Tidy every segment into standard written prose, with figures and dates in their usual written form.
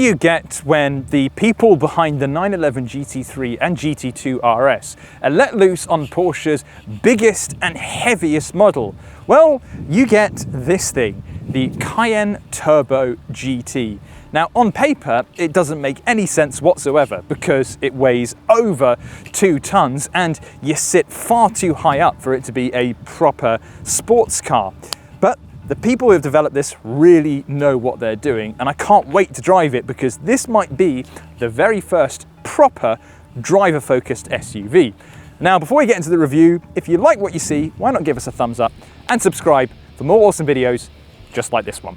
you get when the people behind the 911 GT3 and GT2 RS are let loose on Porsche's biggest and heaviest model? Well, you get this thing, the Cayenne Turbo GT. Now, on paper, it doesn't make any sense whatsoever because it weighs over 2 tons and you sit far too high up for it to be a proper sports car. But the people who have developed this really know what they're doing, and I can't wait to drive it because this might be the very first proper driver-focused SUV. Now, before we get into the review, if you like what you see, why not give us a thumbs up and subscribe for more awesome videos just like this one.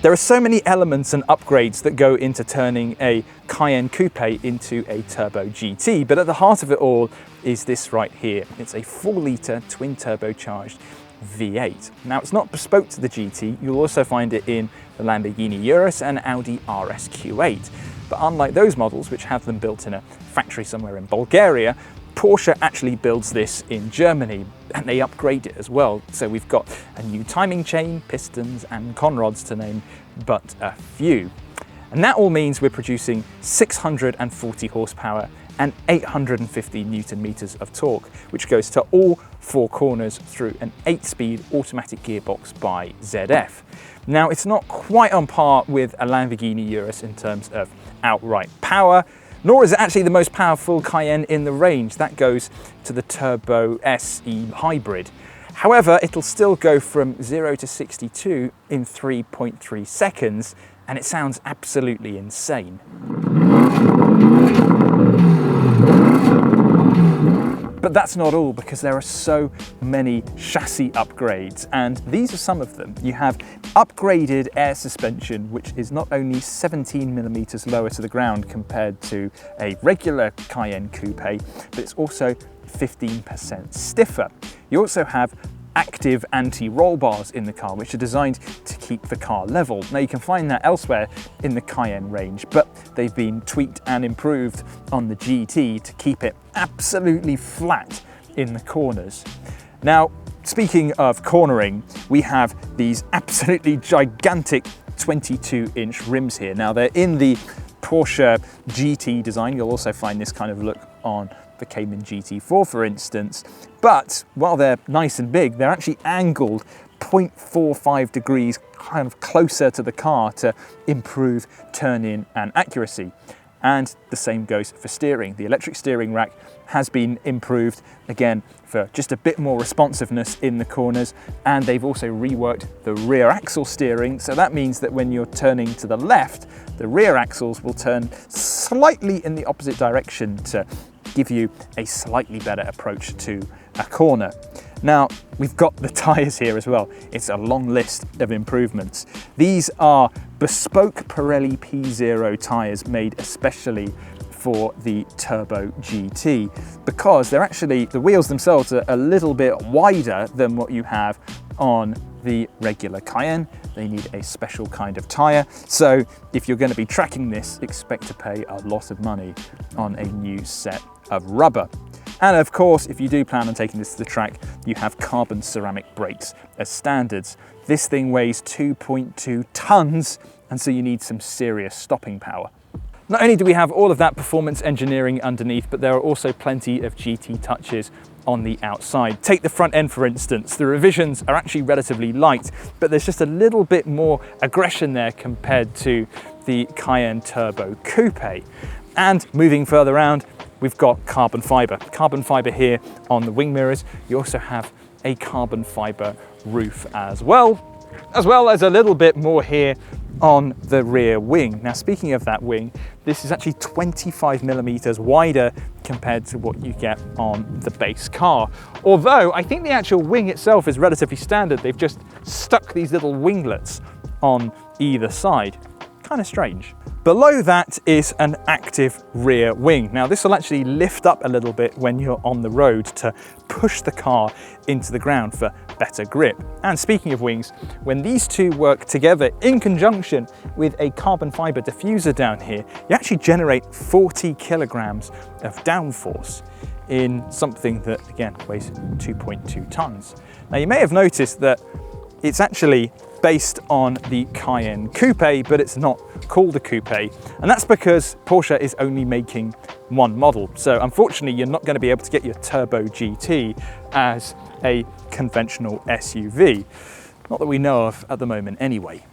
There are so many elements and upgrades that go into turning a Cayenne Coupe into a Turbo GT, but at the heart of it all is this right here. It's a 4-litre twin turbocharged V8. Now, it's not bespoke to the GT. You'll also find it in the Lamborghini Urus and Audi RS8. But unlike those models, which have them built in a factory somewhere in Bulgaria, Porsche actually builds this in Germany, and they upgrade it as well. So we've got a new timing chain, pistons and conrods, to name but a few. And that all means we're producing 640 horsepower and 850 Newton meters of torque, which goes to all 4 corners through an 8-speed automatic gearbox by ZF. Now, it's not quite on par with a Lamborghini Urus in terms of outright power, nor is it actually the most powerful Cayenne in the range. That goes to the Turbo SE Hybrid. However, it'll still go from 0 to 62 in 3.3 seconds, and it sounds absolutely insane. But that's not all, because there are so many chassis upgrades, and these are some of them. You have upgraded air suspension, which is not only 17 millimeters lower to the ground compared to a regular Cayenne Coupe, but it's also 15% stiffer. You also have active anti-roll bars in the car, which are designed to keep the car level. Now, you can find that elsewhere in the Cayenne range, but they've been tweaked and improved on the GT to keep it absolutely flat in the corners. Now, speaking of cornering, we have these absolutely gigantic 22-inch rims here. Now, they're in the Porsche GT design. You'll also find this kind of look on the Cayman GT4, for instance. But while they're nice and big, they're actually angled 0.45 degrees kind of closer to the car to improve turn-in and accuracy. And the same goes for steering. The electric steering rack has been improved, again, for just a bit more responsiveness in the corners, and they've also reworked the rear axle steering, so that means that when you're turning to the left, the rear axles will turn slightly in the opposite direction to give you a slightly better approach to a corner. Now, we've got the tyres here as well. It's a long list of improvements. These are bespoke Pirelli P0 tyres made especially for the Turbo GT, because they're actually, the wheels themselves are a little bit wider than what you have on the regular Cayenne. They need a special kind of tyre. So if you're going to be tracking this, expect to pay a lot of money on a new set of rubber. And of course, if you do plan on taking this to the track, you have carbon ceramic brakes as standards. This thing weighs 2.2 tons, and so you need some serious stopping power. Not only do we have all of that performance engineering underneath, but there are also plenty of GT touches on the outside. Take the front end, for instance. The revisions are actually relatively light, but there's just a little bit more aggression there compared to the Cayenne Turbo Coupe. And moving further around, we've got carbon fiber. Carbon fiber here on the wing mirrors. You also have a carbon fiber roof as well as a little bit more here on the rear wing. Now, speaking of that wing, this is actually 25 millimeters wider compared to what you get on the base car. Although I think the actual wing itself is relatively standard. They've just stuck these little winglets on either side. Kind of strange. Below that is an active rear wing. Now, this will actually lift up a little bit when you're on the road to push the car into the ground for better grip. And speaking of wings, when these two work together in conjunction with a carbon fiber diffuser down here, you actually generate 40 kilograms of downforce in something that, again, weighs 2.2 tons. Now, you may have noticed that It's actually based on the Cayenne Coupe, but it's not called a coupe. And that's because Porsche is only making one model. So unfortunately, you're not going to be able to get your Turbo GT as a conventional SUV. Not that we know of at the moment anyway.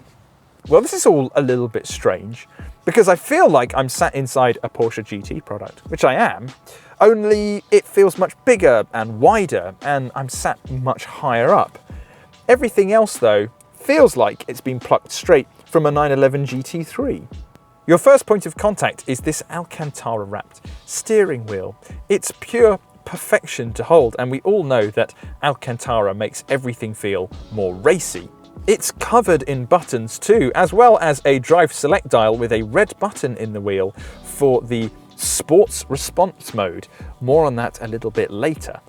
Well, this is all a little bit strange because I feel like I'm sat inside a Porsche GT product, which I am, only it feels much bigger and wider and I'm sat much higher up. Everything else though feels like it's been plucked straight from a 911 GT3. Your first point of contact is this Alcantara wrapped steering wheel. It's pure perfection to hold, and we all know that Alcantara makes everything feel more racy. It's covered in buttons too, as well as a drive select dial with a red button in the wheel for the sports response mode. More on that a little bit later.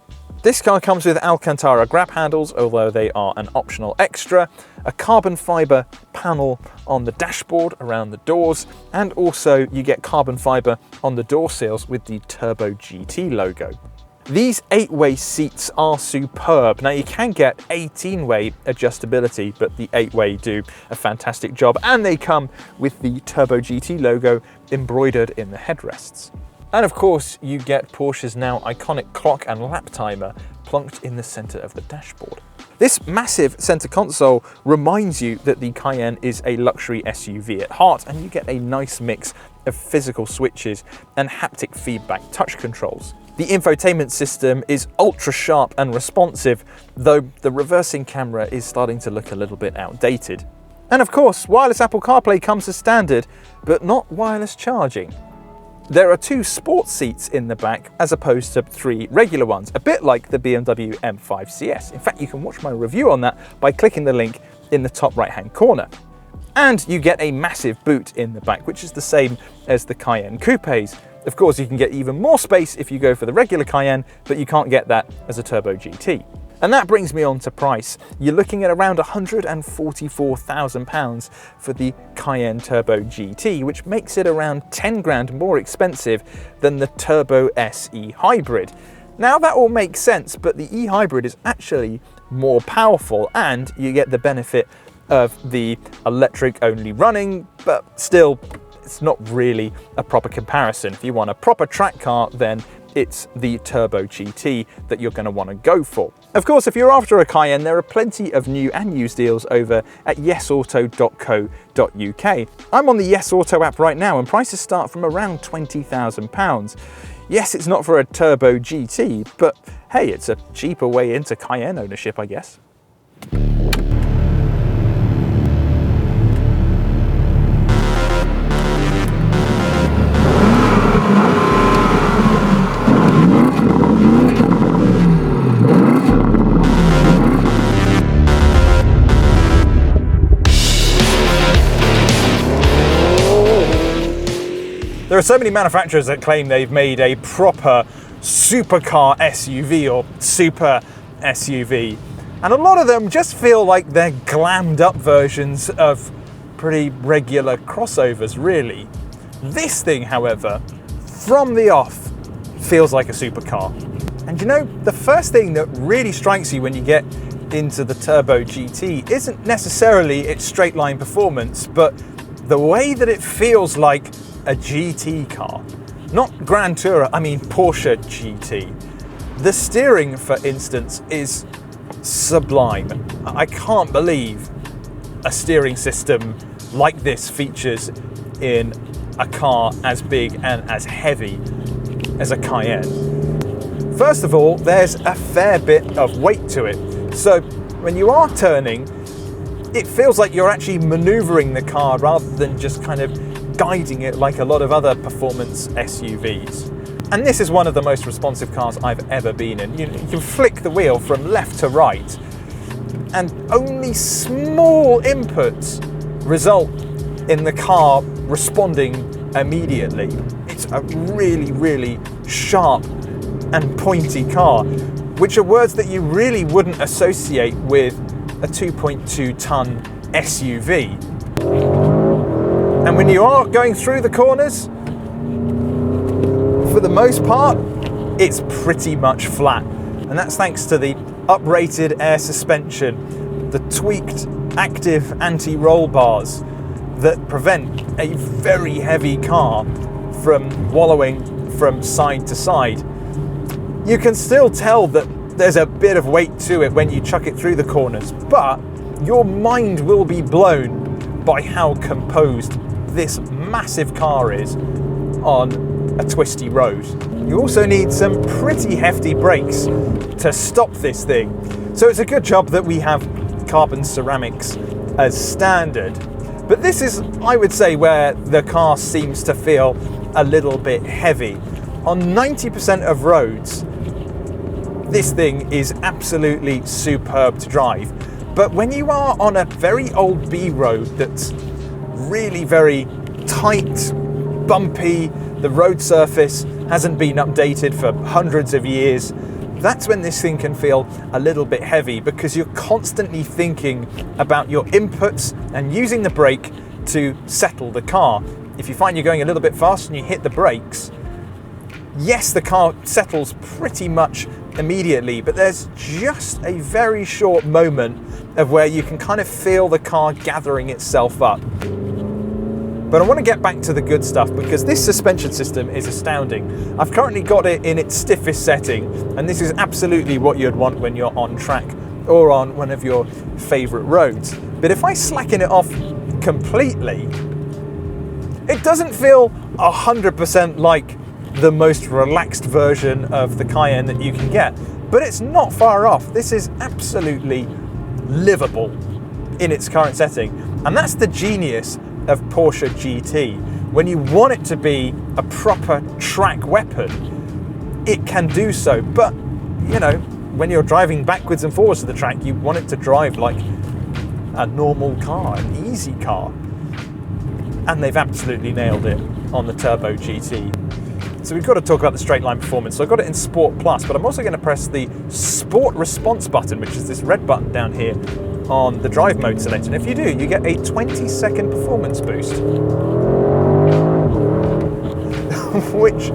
This car comes with Alcantara grab handles, although they are an optional extra, a carbon fibre panel on the dashboard around the doors, and also you get carbon fibre on the door sills with the Turbo GT logo. These 8-way seats are superb. Now you can get 18-way adjustability, but the 8-way do a fantastic job, and they come with the Turbo GT logo embroidered in the headrests. And of course, you get Porsche's now iconic clock and lap timer plonked in the center of the dashboard. This massive center console reminds you that the Cayenne is a luxury SUV at heart, and you get a nice mix of physical switches and haptic feedback touch controls. The infotainment system is ultra sharp and responsive, though the reversing camera is starting to look a little bit outdated. And of course, wireless Apple CarPlay comes as standard, but not wireless charging. There are 2 sports seats in the back as opposed to 3 regular ones, a bit like the BMW M5 CS. In fact, you can watch my review on that by clicking the link in the top right-hand corner. And you get a massive boot in the back, which is the same as the Cayenne Coupes. Of course, you can get even more space if you go for the regular Cayenne, but you can't get that as a Turbo GT. And that brings me on to price. You're looking at around £144,000 for the Cayenne Turbo GT, which makes it around 10 grand more expensive than the Turbo SE Hybrid. Now that all makes sense, but the E-Hybrid is actually more powerful and you get the benefit of the electric only running, but still, it's not really a proper comparison. If you want a proper track car, then it's the Turbo GT that you're going to want to go for. Of course, if you're after a Cayenne, there are plenty of new and used deals over at yesauto.co.uk. I'm on the Yes Auto app right now and prices start from around £20,000. Yes, it's not for a Turbo GT, but hey, it's a cheaper way into Cayenne ownership, I guess. There are so many manufacturers that claim they've made a proper supercar SUV or super SUV, and a lot of them just feel like they're glammed up versions of pretty regular crossovers, really. This thing, however, from the off, feels like a supercar. And you know, the first thing that really strikes you when you get into the Turbo GT isn't necessarily its straight line performance, but the way that it feels like a GT car. Not Grand Tourer, I mean Porsche GT. The steering, for instance, is sublime. I can't believe a steering system like this features in a car as big and as heavy as a Cayenne. First of all, there's a fair bit of weight to it. So when you are turning, it feels like you're actually maneuvering the car rather than just kind of guiding it like a lot of other performance SUVs. And this is one of the most responsive cars I've ever been in. You can flick the wheel from left to right, and only small inputs result in the car responding immediately. It's a really, really sharp and pointy car, which are words that you really wouldn't associate with a 2.2 ton SUV. And when you are going through the corners, for the most part, it's pretty much flat. And that's thanks to the uprated air suspension, the tweaked active anti-roll bars that prevent a very heavy car from wallowing from side to side. You can still tell that there's a bit of weight to it when you chuck it through the corners, but your mind will be blown by how composed this massive car is on a twisty road. You also need some pretty hefty brakes to stop this thing. So it's a good job that we have carbon ceramics as standard. But this is, I would say, where the car seems to feel a little bit heavy. On 90% of roads, this thing is absolutely superb to drive. But when you are on a very old B road that's really very tight, bumpy, the road surface hasn't been updated for hundreds of years, that's when this thing can feel a little bit heavy, because you're constantly thinking about your inputs and using the brake to settle the car. If you find you're going a little bit fast and you hit the brakes, yes, the car settles pretty much immediately, but there's just a very short moment of where you can kind of feel the car gathering itself up. But I want to get back to the good stuff, because this suspension system is astounding. I've currently got it in its stiffest setting, and this is absolutely what you'd want when you're on track or on one of your favorite roads. But if I slacken it off completely, it doesn't feel 100% like the most relaxed version of the Cayenne that you can get, but it's not far off. This is absolutely livable in its current setting, and that's the genius of Porsche GT. When you want it to be a proper track weapon, it can do so, but you know, when you're driving backwards and forwards to the track, you want it to drive like a normal car, an easy car, and they've absolutely nailed it on the Turbo GT. So we've got to talk about the straight line performance. So I've got it in Sport Plus, but I'm also going to press the Sport Response button, which is this red button down here on the drive mode selector. And if you do, you get a 20-second performance boost, which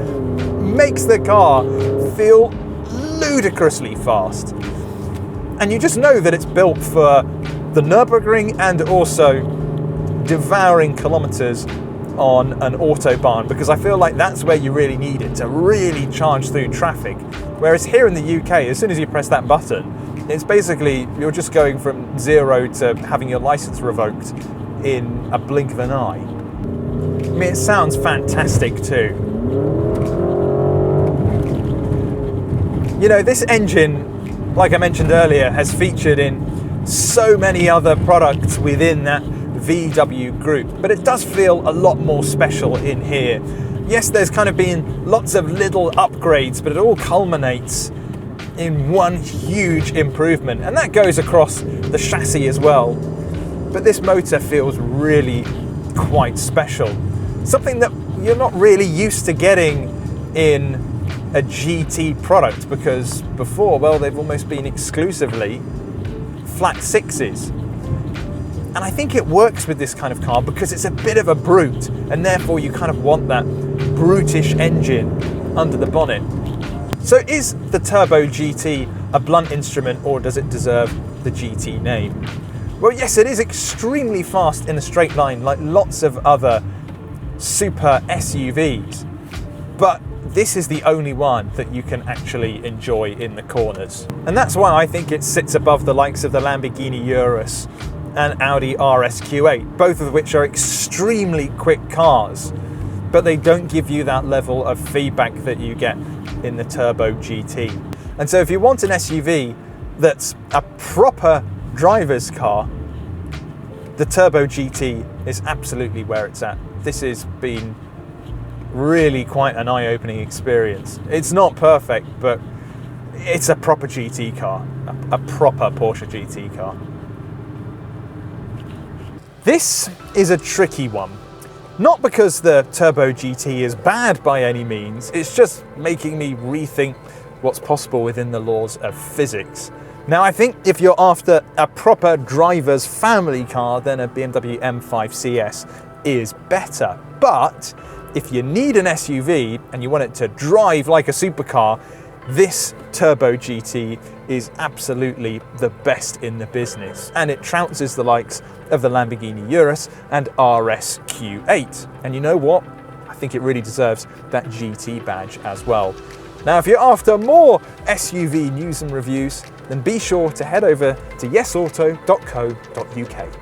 makes the car feel ludicrously fast. And you just know that it's built for the Nürburgring and also devouring kilometers on an autobahn, because I feel like that's where you really need it to really charge through traffic. Whereas here in the UK, as soon as you press that button, it's basically, you're just going from 0 to having your license revoked in a blink of an eye. I mean, it sounds fantastic too. You know, this engine, like I mentioned earlier, has featured in so many other products within that VW group, but it does feel a lot more special in here. Yes, there's kind of been lots of little upgrades, but it all culminates in one huge improvement, and that goes across the chassis as well. But this motor feels really quite special. Something that you're not really used to getting in a GT product, because before, well, they've almost been exclusively flat sixes. And I think it works with this kind of car because it's a bit of a brute, and therefore you kind of want that brutish engine under the bonnet. So is the Turbo GT a blunt instrument, or does it deserve the GT name? Well, yes, it is extremely fast in a straight line, like lots of other super SUVs, but this is the only one that you can actually enjoy in the corners. And that's why I think it sits above the likes of the Lamborghini Urus and Audi RS8, both of which are extremely quick cars, but they don't give you that level of feedback that you get in the Turbo GT. And so if you want an SUV that's a proper driver's car, the Turbo GT is absolutely where it's at. This has been really quite an eye-opening experience. It's not perfect, but it's a proper GT car, a proper Porsche GT car. This is a tricky one. Not because the Turbo GT is bad by any means, it's just making me rethink what's possible within the laws of physics. Now, I think if you're after a proper driver's family car, then a BMW M5 CS is better. But if you need an SUV and you want it to drive like a supercar, this Turbo GT is absolutely the best in the business, and it trounces the likes of the Lamborghini Urus and RS8. And you know what? I think it really deserves that GT badge as well. Now, if you're after more SUV news and reviews, then be sure to head over to yesauto.co.uk.